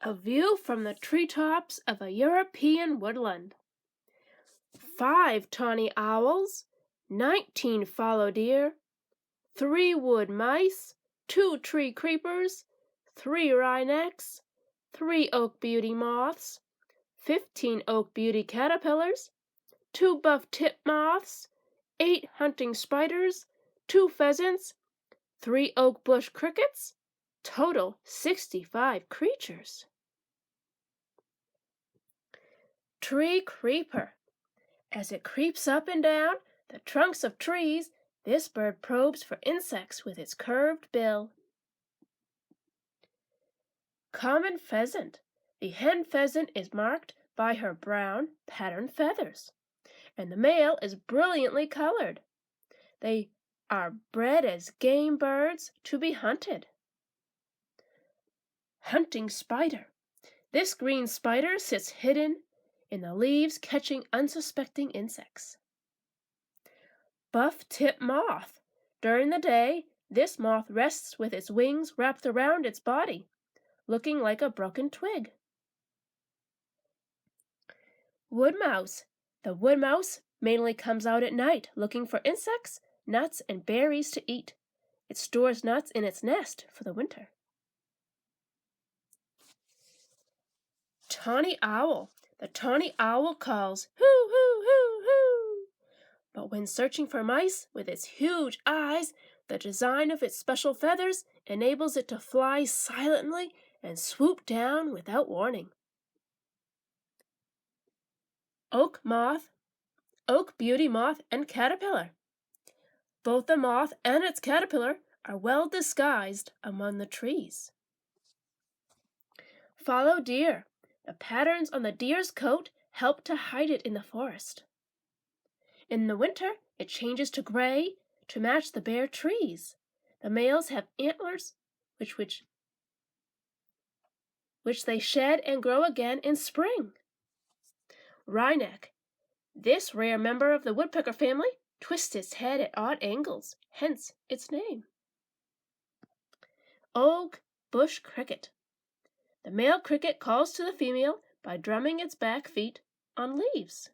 A view from the treetops of a European woodland. 5 tawny owls, 19 fallow deer, 3 wood mice, 2 tree creepers, 3 wrynecks, 3 oak beauty moths, 15 oak beauty caterpillars, 2 buff titmoths, 8 hunting spiders, 2 pheasants, 3 oak bush crickets, total 65 creatures. Tree creeper. As it creeps up and down the trunks of trees, this bird probes for insects with its curved bill. Common pheasant. The hen pheasant is marked by her brown patterned feathers, and the male is brilliantly colored. They are bred as game birds to be hunted. Hunting spider. This green spider sits hidden in the leaves catching unsuspecting insects. Buff tip moth. During the day, this moth rests with its wings wrapped around its body, looking like a broken twig. Wood mouse. The wood mouse mainly comes out at night looking for insects, nuts, and berries to eat. It stores nuts in its nest for the winter. Tawny owl. The tawny owl calls, hoo, hoo, hoo, hoo. But when searching for mice with its huge eyes, the design of its special feathers enables it to fly silently and swoop down without warning. Oak moth, oak beauty moth, and caterpillar. Both the moth and its caterpillar are well disguised among the trees. Fallow deer. The patterns on the deer's coat help to hide it in the forest. In the winter, it changes to gray to match the bare trees. The males have antlers, which they shed and grow again in spring. Wryneck. This rare member of the woodpecker family twists its head at odd angles, hence its name. Oak bush cricket. The male cricket calls to the female by drumming its back feet on leaves.